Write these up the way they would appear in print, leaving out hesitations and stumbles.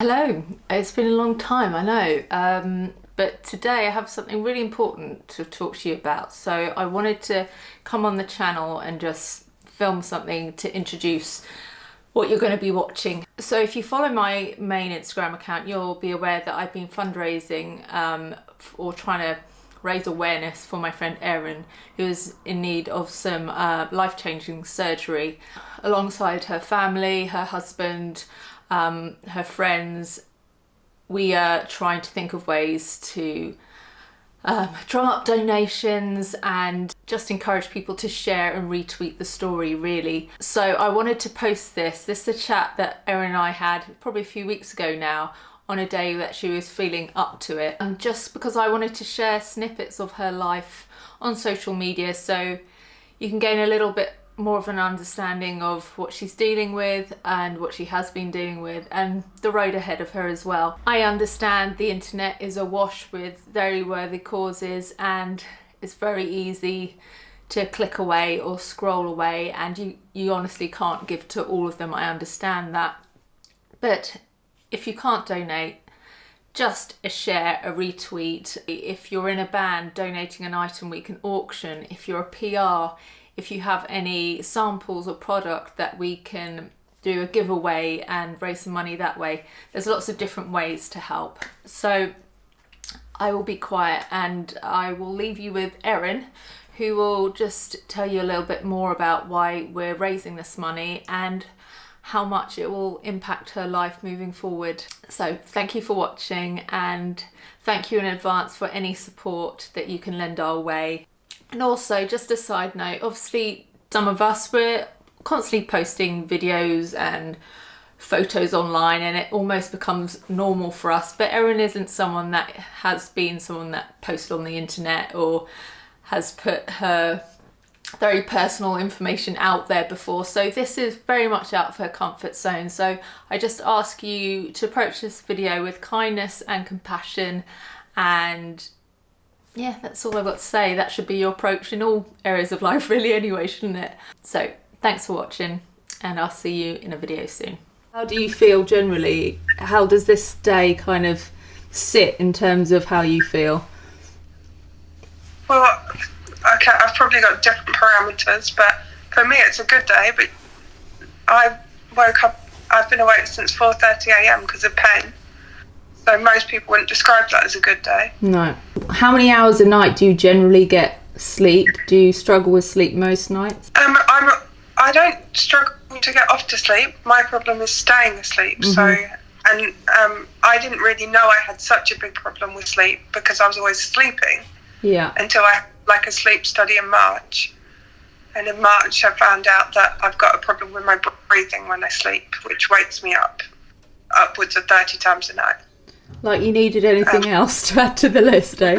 Hello, it's been a long time, I know, but today I have something really important to talk to you about. So I wanted to come on the channel and just film something to introduce what you're going to be watching. So if you follow my main Instagram account, you'll be aware that I've been fundraising or trying to raise awareness for my friend Erin, who is in need of some life-changing surgery. Alongside her family, her husband, her friends, we are trying to think of ways to drum up donations and just encourage people to share and retweet the story, really. So I wanted to post this. This is a chat that Erin and I had probably a few weeks ago now, on a day that she was feeling up to it. And just because I wanted to share snippets of her life on social media so you can gain a little bit more of an understanding of what she's dealing with and what she has been dealing with and the road ahead of her as well. I understand the internet is awash with very worthy causes and it's very easy to click away or scroll away, and you honestly can't give to all of them. I understand that. But if you can't donate, just a share, a retweet. If you're in a band, donating an item we can auction. If you're a PR, if you have any samples or product that we can do a giveaway and raise some money that way. There's lots of different ways to help. So I will be quiet and I will leave you with Erin, who will just tell you a little bit more about why we're raising this money and how much it will impact her life moving forward. So thank you for watching, and thank you in advance for any support that you can lend our way. And also, just a side note, obviously some of us, we're constantly posting videos and photos online and it almost becomes normal for us, but Erin isn't someone that has been someone that posted on the internet or has put her very personal information out there before, so this is very much out of her comfort zone. So I just ask you to approach this video with kindness and compassion, and yeah, that's all I've got to say. That should be your approach in all areas of life really anyway, shouldn't it? So thanks for watching and I'll see you in a video soon. How do you feel generally? How does this day kind of sit in terms of how you feel? Well, okay, I've probably got different parameters, but for me it's a good day. But I woke up, I've been awake since 4:30 a.m. because of pain. So most people wouldn't describe that as a good day. No. How many hours a night do you generally get sleep? Do you struggle with sleep most nights? I don't struggle to get off to sleep. My problem is staying asleep. Mm-hmm. So, I didn't really know I had such a big problem with sleep because I was always sleeping. Yeah. Until I had like a sleep study in March. And in March I found out that I've got a problem with my breathing when I sleep, which wakes me up upwards of 30 times a night. Like you needed anything else to add to the list, eh?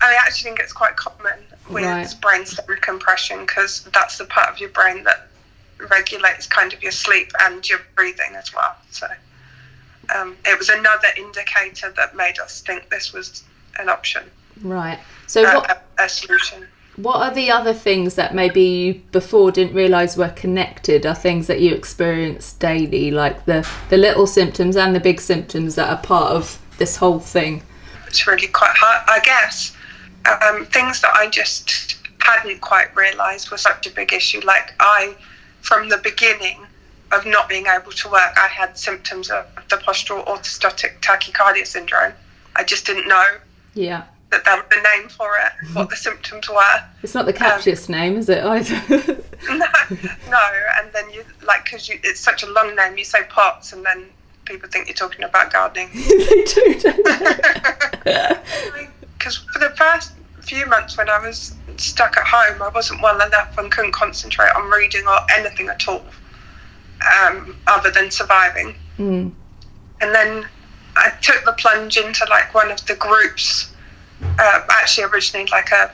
I actually think it's quite common with brainstem compression because that's the part of your brain that regulates kind of your sleep and your breathing as well. So it was another indicator that made us think this was an option. Right. So a solution. What are the other things that maybe you before didn't realise were connected? Are things that you experience daily, like the little symptoms and the big symptoms that are part of this whole thing? It's really quite hard, I guess. Things that I just hadn't quite realised were such a big issue. Like from the beginning of not being able to work, I had symptoms of the postural orthostatic tachycardia syndrome. I just didn't know. Yeah. That was the name for it, what the symptoms were. It's not the catchiest name, is it, either? No, and then you, like, because it's such a long name, you say POTS, and then people think you're talking about gardening. They do, don't they? Because for the first few months when I was stuck at home, I wasn't well enough and couldn't concentrate on reading or anything at all, other than surviving. Mm. And then I took the plunge into, like, one of the groups, actually originally like a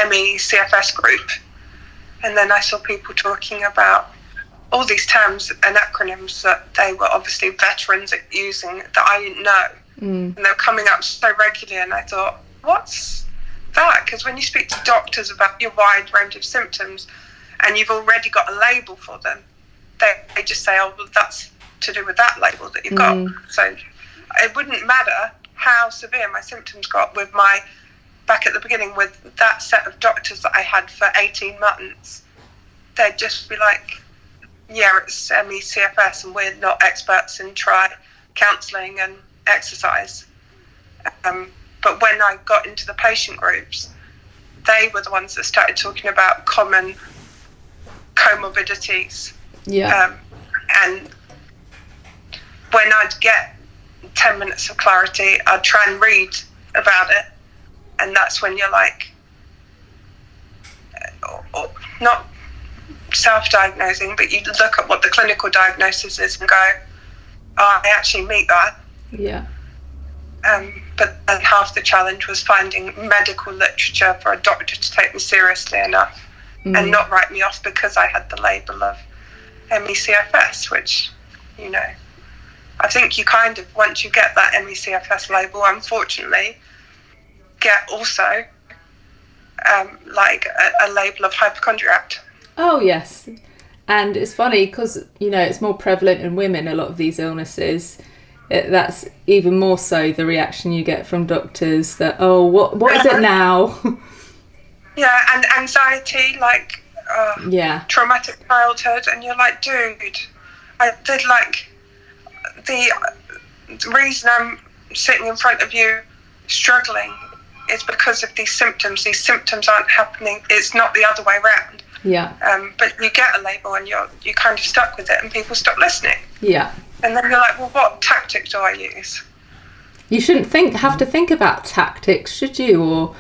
ME CFS group, and then I saw people talking about all these terms and acronyms that they were obviously veterans at using that I didn't know. And they were coming up so regularly, and I thought, what's that? Because when you speak to doctors about your wide range of symptoms and you've already got a label for them, they just say, oh, well, that's to do with that label that you've got. So it wouldn't matter how severe my symptoms got with my, back at the beginning, with that set of doctors that I had for 18 months. They'd just be like, yeah, it's ME/CFS and we're not experts in counselling and exercise. But when I got into the patient groups, they were the ones that started talking about common comorbidities. Yeah. And when I'd get 10 minutes of clarity, I'd try and read about it. And that's when you're like, not self-diagnosing, but you look at what the clinical diagnosis is and go, oh, I actually meet that. Yeah. But then half the challenge was finding medical literature for a doctor to take me seriously enough and not write me off because I had the label of ME/CFS, which, you know, I think you kind of, once you get that ME/CFS label, unfortunately, get also like a label of hypochondriac. Oh, yes. And it's funny because, you know, it's more prevalent in women, a lot of these illnesses. That's even more so the reaction you get from doctors that, oh, what is it now? Yeah, and anxiety, like traumatic childhood, and you're like, dude, I did, like, the reason I'm sitting in front of you struggling is because of these symptoms. These symptoms aren't happening. It's not the other way around. Yeah. But you get a label and you're kind of stuck with it, and people stop listening. Yeah. And then you're like, well, what tactic do I use? You shouldn't have to think about tactics, should you?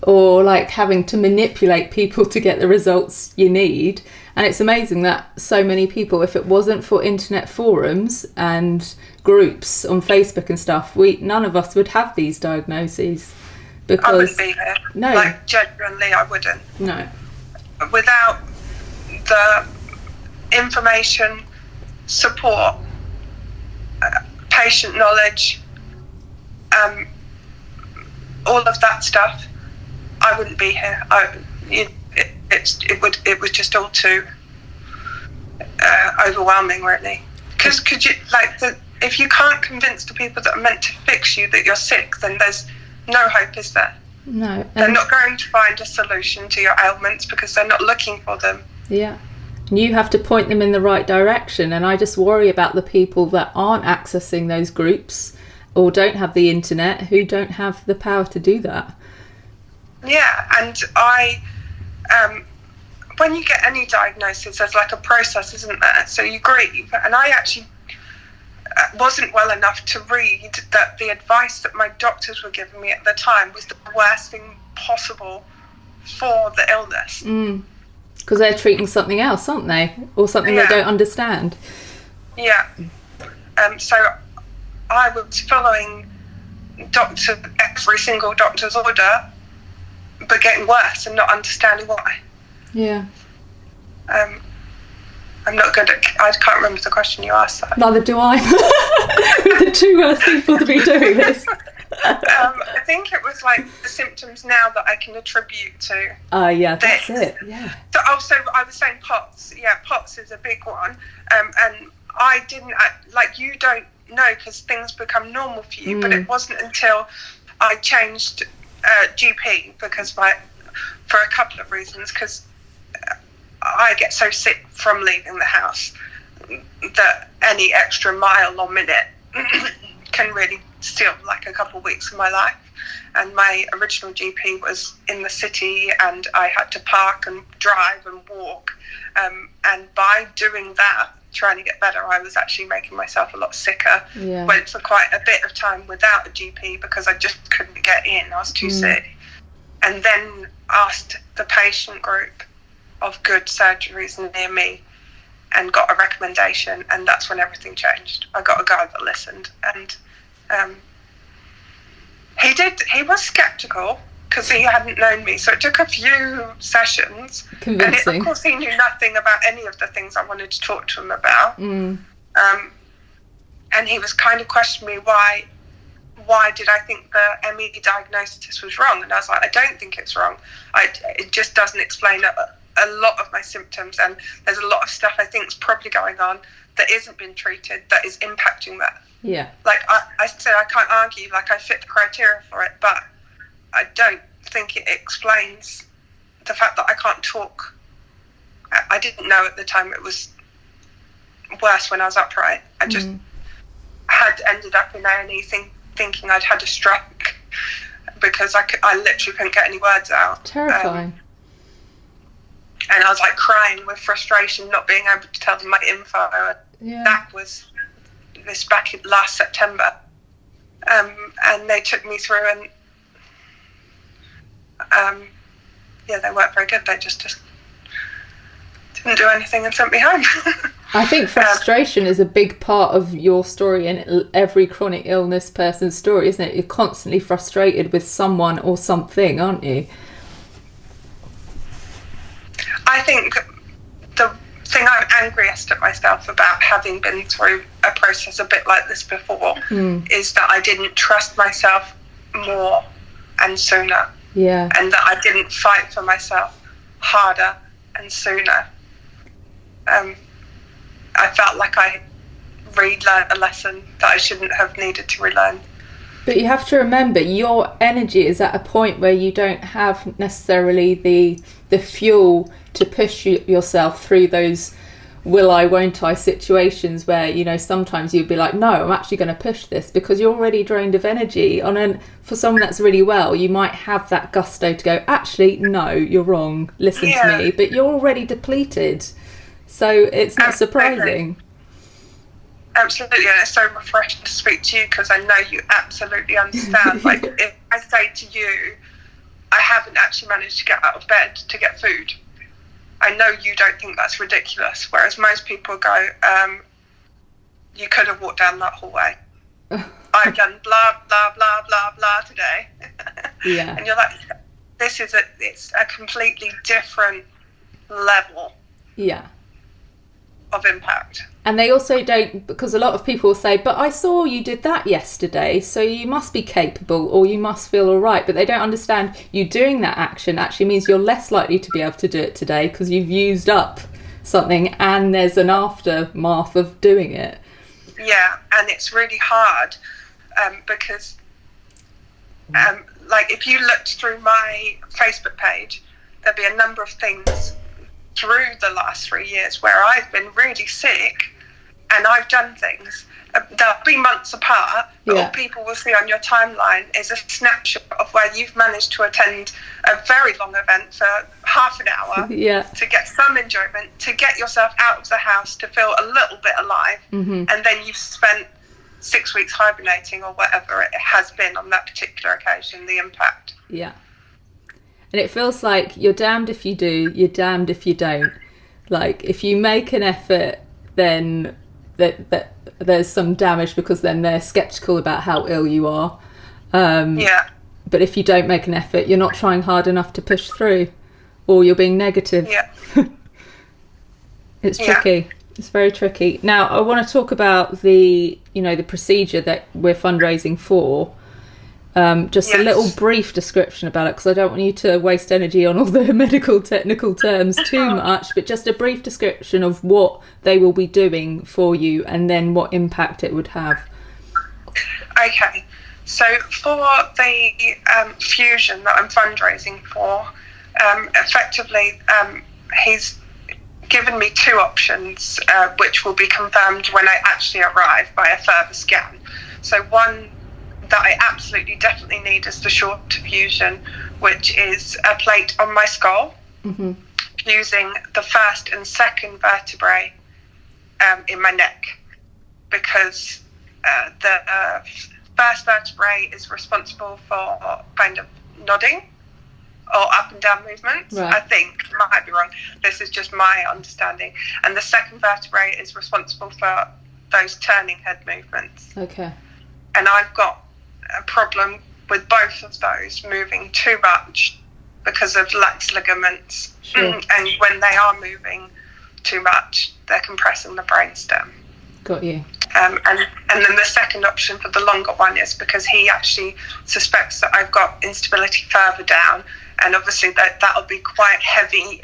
Or like having to manipulate people to get the results you need. And it's amazing that so many people, if it wasn't for internet forums and groups on Facebook and stuff, none of us would have these diagnoses. Because I wouldn't be here. No. Like, genuinely, I wouldn't. No. Without the information, support, patient knowledge, all of that stuff, I wouldn't be here. It was just all too overwhelming, really. Because if you can't convince the people that are meant to fix you that you're sick, then there's no hope, is there? No. They're not going to find a solution to your ailments because they're not looking for them. Yeah. And you have to point them in the right direction. And I just worry about the people that aren't accessing those groups or don't have the internet, who don't have the power to do that. Yeah, and when you get any diagnosis, there's like a process, isn't there? So you grieve, and I actually wasn't well enough to read that the advice that my doctors were giving me at the time was the worst thing possible for the illness. Because they're treating something else, aren't they? Or something they don't understand. Yeah. So I was following every single doctor's order, but getting worse and not understanding why. Yeah. I'm not good at... I can't remember the question you asked. That. Neither do I. We're the two worst people to be doing this. I think it was like the symptoms now that I can attribute to. Yeah, that's it. Yeah. So I was saying POTS. Yeah, POTS is a big one. And I didn't... you don't know because things become normal for you, but it wasn't until I changed GP because for a couple of reasons, because I get so sick from leaving the house that any extra mile or minute can really steal like a couple of weeks of my life. And my original GP was in the city, and I had to park and drive and walk. And by doing that, trying to get better, I was actually making myself a lot sicker. Yeah. Went for quite a bit of time without a GP because I just couldn't get in. I was too sick. And then asked the patient group of good surgeries near me and got a recommendation, and that's when everything changed. I got a guy that listened, and he was skeptical because he hadn't known me, so it took a few sessions. Convincing. And of course he knew nothing about any of the things I wanted to talk to him about. And he was kind of questioning me why did I think the ME diagnosis was wrong, and I was like, I don't think it's wrong. It just doesn't explain a lot of my symptoms, and there's a lot of stuff I think is probably going on that isn't being treated, that is impacting that. Yeah. Like I said, I can't argue, like I fit the criteria for it, but I don't think it explains the fact that I can't talk. I didn't know at the time it was worse when I was upright. I just had ended up in A&E thinking I'd had a stroke because I literally couldn't get any words out. Terrifying. And I was like crying with frustration, not being able to tell them my info. Yeah. That was this back in last September. And they took me through, and they weren't very good. They just didn't do anything and sent me home. I think frustration is a big part of your story and every chronic illness person's story, isn't it? You're constantly frustrated with someone or something, aren't you? I think the thing I'm angriest at myself about, having been through a process a bit like this before, is that I didn't trust myself more and sooner. Yeah. And that I didn't fight for myself harder and sooner. I felt like I relearned a lesson that I shouldn't have needed to relearn. But you have to remember, your energy is at a point where you don't have necessarily the fuel to push yourself through those will I, won't I situations where, you know, sometimes you'd be like, no, I'm actually going to push this, because you're already drained of energy. For someone that's really well, you might have that gusto to go, actually, no, you're wrong, listen to me, but you're already depleted. So it's not surprising. Absolutely, and it's so refreshing to speak to you, because I know you absolutely understand. Like, if I say to you, I haven't actually managed to get out of bed to get food, I know you don't think that's ridiculous, whereas most people go, you could have walked down that hallway. I've done blah, blah, blah, blah, blah today. Yeah. And you're like, it's a completely different level. Yeah. Of impact. And they also don't, because a lot of people will say, but I saw you did that yesterday, so you must be capable or you must feel all right. But they don't understand you doing that action actually means you're less likely to be able to do it today, because you've used up something and there's an aftermath of doing it. Yeah, and it's really hard because like if you looked through my Facebook page, there'd be a number of things through the last 3 years where I've been really sick and I've done things. They'll be months apart, but all people will see on your timeline is a snapshot of where you've managed to attend a very long event for half an hour to get some enjoyment, to get yourself out of the house, to feel a little bit alive, and then you've spent 6 weeks hibernating or whatever it has been on that particular occasion, the impact. Yeah. And it feels like you're damned if you do, you're damned if you don't. Like, if you make an effort, then that there's some damage, because then they're sceptical about how ill you are. But if you don't make an effort, you're not trying hard enough to push through, or you're being negative. Yeah. It's tricky. It's very tricky. Now, I want to talk about the procedure that we're fundraising for. Just a little brief description about it, because I don't want you to waste energy on all the medical technical terms too much, but just a brief description of what they will be doing for you and then what impact it would have. Okay, so for the fusion that I'm fundraising for, effectively he's given me two options which will be confirmed when I actually arrive by a further scan. So one that I absolutely definitely need is the short fusion, which is a plate on my skull, fusing the first and second vertebrae in my neck, because the first vertebrae is responsible for kind of nodding or up and down movements. Right. I think, I might be wrong, this is just my understanding. And the second vertebrae is responsible for those turning head movements. Okay. And I've got a problem with both of those moving too much because of lax ligaments. Sure. And when they are moving too much, they're compressing the brainstem. Got you. And then the second option for the longer one is because he actually suspects that I've got instability further down, and obviously that'll be quite heavy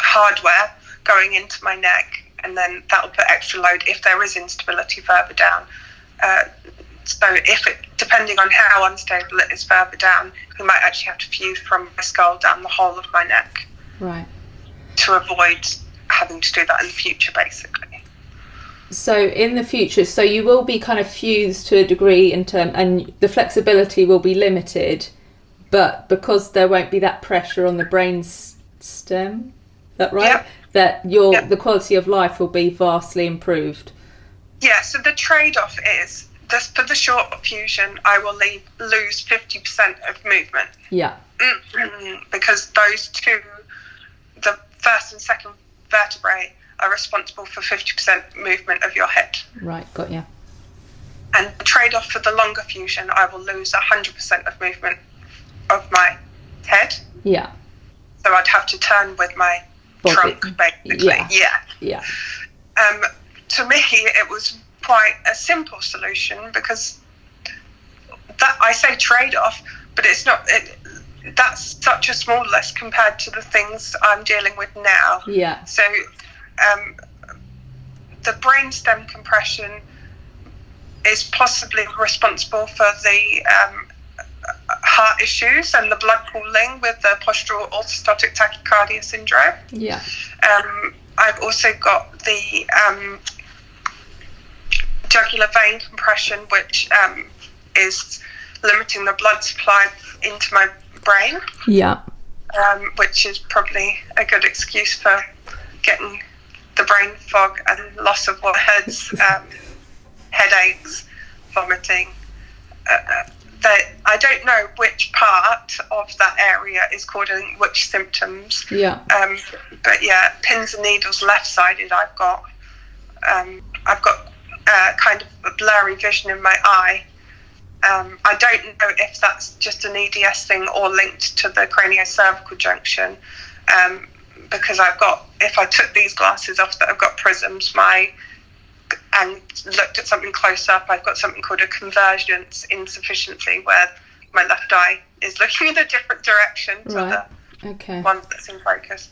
hardware going into my neck, and then that will put extra load if there is instability further down. So depending on how unstable it is further down, we might actually have to fuse from my skull down the whole of my neck. Right. To avoid having to do that in the future, basically. So in the future, so you will be kind of fused to a degree and the flexibility will be limited, but because there won't be that pressure on the brain stem, is that right? Yep. That the quality of life will be vastly improved. Yeah, so the trade-off is, for the short fusion, I will lose 50% of movement. Yeah. Because those two, the first and second vertebrae, are responsible for 50% movement of your head. Right, got you. And the trade-off for the longer fusion, I will lose 100% of movement of my head. Yeah. So I'd have to turn with my trunk, basically. Yeah. To me, it was quite a simple solution, because that, I say trade-off, but it's not. That's such a small list compared to the things I'm dealing with now. Yeah. So the brainstem compression is possibly responsible for the heart issues and the blood pooling with the postural orthostatic tachycardia syndrome. Yeah. I've also got the jugular vein compression, which is limiting the blood supply into my brain. Yeah. Which is probably a good excuse for getting the brain fog and loss of words, headaches, vomiting. I don't know which part of that area is causing which symptoms. Yeah. But yeah, pins and needles left-sided. I've got kind of a blurry vision in my eye. I don't know if that's just an EDS thing or linked to the cranio-cervical junction, because if I took these glasses off that have got prisms, and looked at something close up, I've got something called a convergence insufficiency, where my left eye is looking in a different direction to the one that's in focus.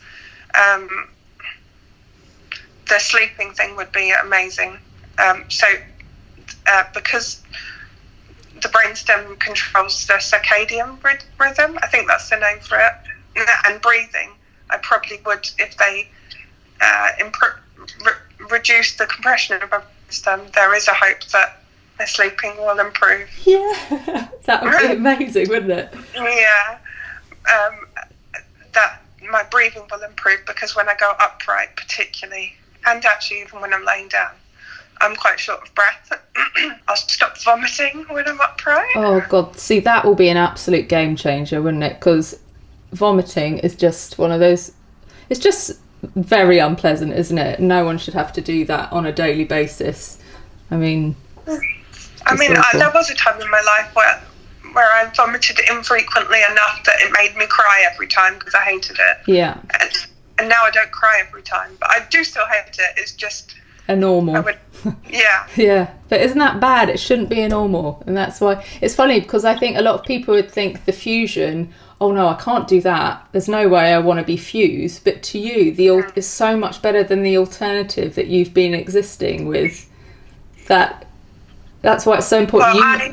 The sleeping thing would be amazing. Because the brainstem controls the circadian rhythm, I think that's the name for it, and breathing, I probably would, if they reduce the compression of my brainstem, there is a hope that my sleeping will improve. Yeah, that would be amazing, wouldn't it? Yeah. That my breathing will improve, because when I go upright particularly, and actually even when I'm laying down, I'm quite short of breath. I'll stop vomiting when I'm upright. Oh God, see, that will be an absolute game changer, wouldn't it? Because vomiting is just one of those, it's just very unpleasant, isn't it? No one should have to do that on a daily basis. I mean, there was a time in my life where I vomited infrequently enough that it made me cry every time, because I hated it. Yeah. And now I don't cry every time, but I do still hate it. It's just a normal. Yeah. But isn't that bad? It shouldn't be a normal. And that's why it's funny, because I think a lot of people would think the fusion, oh no, I can't do that, there's no way I want to be fused. But to you, is so much better than the alternative that you've been existing with. That's why it's so important. Well,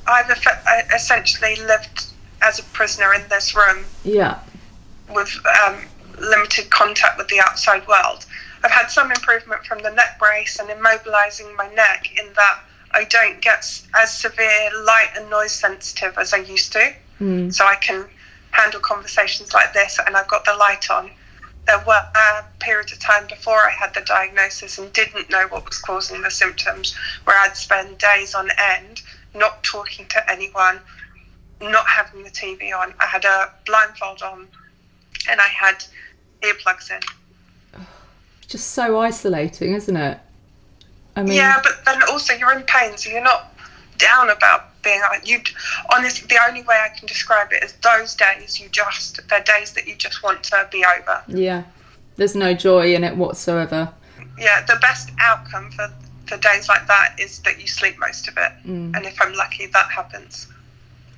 I've essentially lived as a prisoner in this room. Yeah. With limited contact with the outside world. I've had some improvement from the neck brace and immobilising my neck, in that I don't get as severe light and noise sensitive as I used to. So I can handle conversations like this, and I've got the light on. There were periods of time before I had the diagnosis and didn't know what was causing the symptoms, where I'd spend days on end not talking to anyone, not having the TV on. I had a blindfold on and I had earplugs in. Just so isolating, isn't it? I mean, yeah, but then also you're in pain, so you're not down about being. Honestly, the only way I can describe it is those days. They're days that you just want to be over. Yeah, there's no joy in it whatsoever. Yeah, the best outcome for days like that is that you sleep most of it, and if I'm lucky, that happens.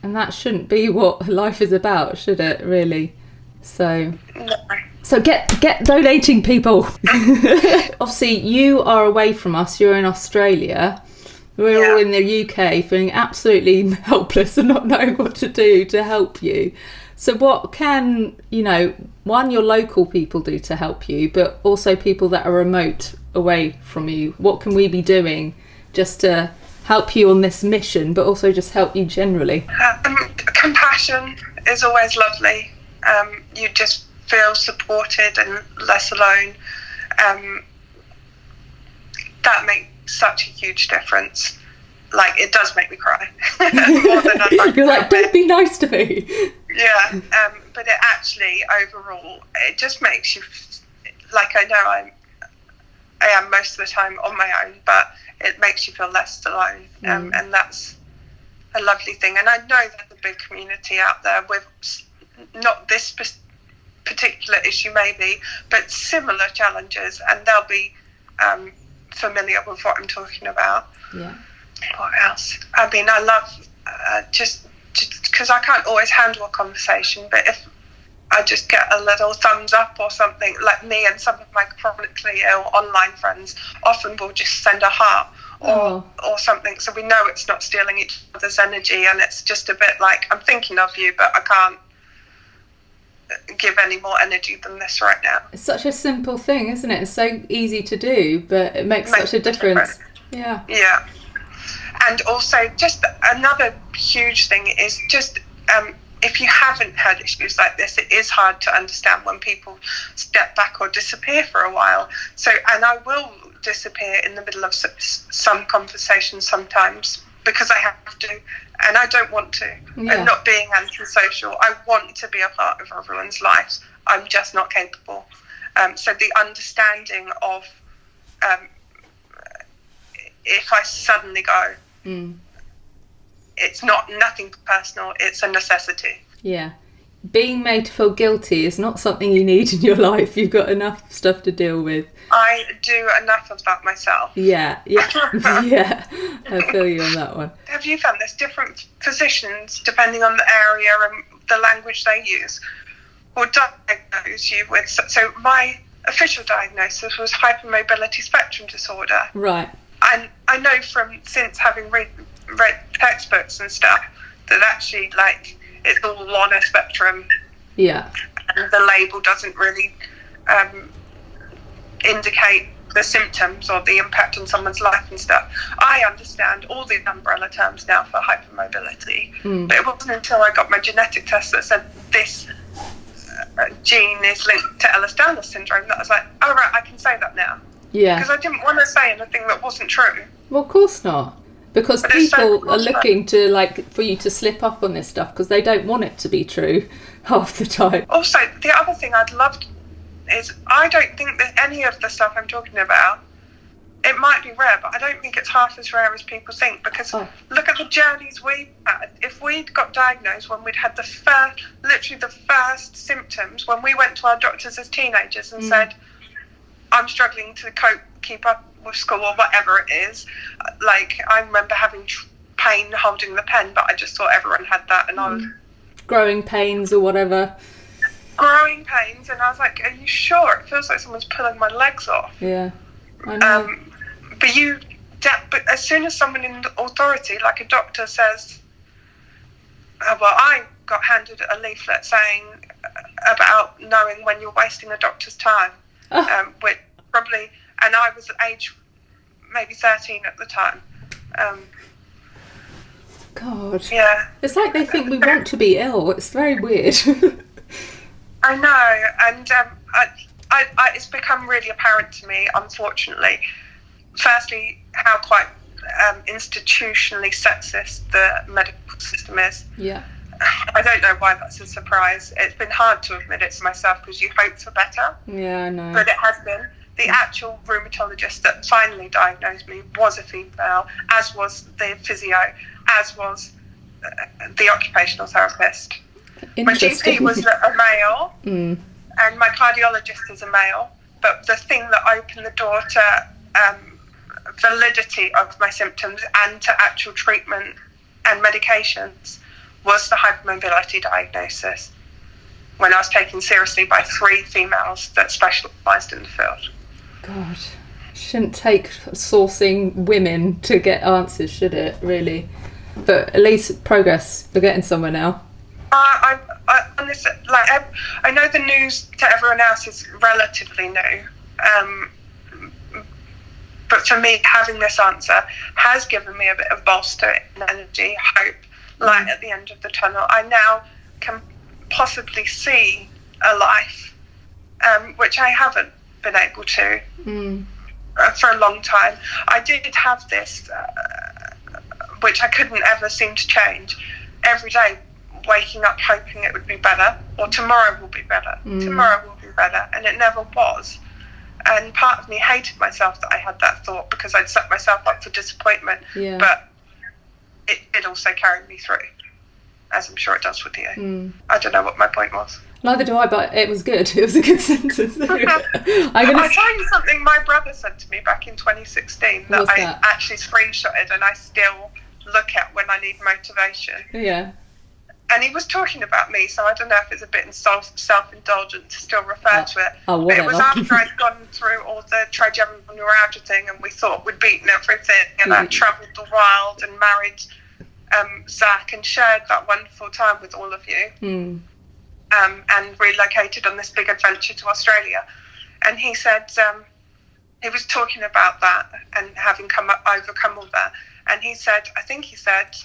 And that shouldn't be what life is about, should it? Really? So. No. So get donating, people. Obviously, you are away from us. You're in Australia. We're all in the UK, feeling absolutely helpless and not knowing what to do to help you. So what can, one, your local people do to help you, but also people that are remote away from you? What can we be doing just to help you on this mission, but also just help you generally? Compassion is always lovely. You just feel supported and less alone. That makes such a huge difference. Like, it does make me cry more than I'd like. You're like, don't be nice to me. Yeah, but it actually, overall, it just makes you, like, I know I am most of the time on my own, but it makes you feel less alone, and that's a lovely thing. And I know there's a big community out there with not this particular issue maybe, but similar challenges, and they'll be familiar with what I'm talking about. Yeah. What else? I mean, I love just because I can't always handle a conversation, but if I just get a little thumbs up or something, like me and some of my chronically ill online friends often will just send a heart or something, so we know it's not stealing each other's energy, and it's just a bit like, I'm thinking of you, but I can't give any more energy than this right now. It's such a simple thing, isn't it? It's so easy to do, but it makes such a difference. Yeah. Yeah. And also, just another huge thing is just if you haven't had issues like this, it is hard to understand when people step back or disappear for a while. So, and I will disappear in the middle of some conversations sometimes because I have to, and I don't want to. Yeah. And not being antisocial, I want to be a part of everyone's lives. I'm just not capable. So the understanding of if I suddenly go, it's nothing personal, it's a necessity. Yeah. Being made to feel guilty is not something you need in your life. You've got enough stuff to deal with. I do enough of that myself. Yeah. Yeah. I feel you on that one. Have you found there's different physicians, depending on the area and the language they use, will diagnose you with... So my official diagnosis was hypermobility spectrum disorder. Right. And I know since having read textbooks and stuff that actually, like, it's all on a spectrum. Yeah. And the label doesn't really indicate the symptoms or the impact on someone's life and stuff. I understand all the umbrella terms now for hypermobility, but it wasn't until I got my genetic test that said this gene is linked to Ehlers-Danlos syndrome that I was like, oh right, I can say that now. Yeah. Because I didn't want to say anything that wasn't true. Well, of course not. Because people are looking to, like, for you to slip up on this stuff because they don't want it to be true half the time. Also, the other thing I'd love is I don't think that any of the stuff I'm talking about, it might be rare, but I don't think it's half as rare as people think, because look at the journeys we had. If we'd got diagnosed when we'd had the first symptoms, when we went to our doctors as teenagers and said, I'm struggling to keep up with school or whatever it is. Like, I remember having pain holding the pen, but I just thought everyone had that, and I was... Growing pains or whatever. Growing pains, and I was like, are you sure? It feels like someone's pulling my legs off. Yeah, I know. But as soon as someone in authority, like a doctor, says, well, I got handed a leaflet saying about knowing when you're wasting a doctor's time, which probably, and I was age maybe 13 at the time. God. Yeah. It's like they think we want to be ill. It's very weird. I know, and it's become really apparent to me, unfortunately. Firstly, how quite institutionally sexist the medical system is. Yeah. I don't know why that's a surprise. It's been hard to admit it to myself because you hope for better. Yeah, I know. But it has been. The actual rheumatologist that finally diagnosed me was a female, as was the physio, as was the occupational therapist. My GP was a male, and my cardiologist is a male. But the thing that opened the door to validity of my symptoms and to actual treatment and medications was the hypermobility diagnosis. when I was taken seriously by 3 females that specialised in the field. God, shouldn't take sourcing women to get answers, should it, really? But at least progress, we're getting somewhere now. I honestly, like, I know the news to everyone else is relatively new, but for me, having this answer has given me a bit of bolster and energy, hope, light at the end of the tunnel. I now can possibly see a life, which I haven't been able to for a long time. I did have this, which I couldn't ever seem to change, every day waking up hoping it would be better, or tomorrow will be better, tomorrow will be better, and it never was. And part of me hated myself that I had that thought, because I'd set myself up for disappointment. Yeah. But it did also carry me through, as I'm sure it does with you. I don't know what my point was. Neither do I, but it was good. It was a good sentence. I'll tell you something my brother said to me back in 2016 that I actually screenshotted and I still look at when I need motivation. Yeah. And he was talking about me, so I don't know if it's a bit self-indulgent to still refer to it. Oh, but it was after I'd gone through all the trigeminal neuralgia thing, and we thought we'd beaten everything, and I travelled the world and married Zach and shared that wonderful time with all of you, and relocated on this big adventure to Australia. And he said, he was talking about that and having overcome all that, and he said, I think he said,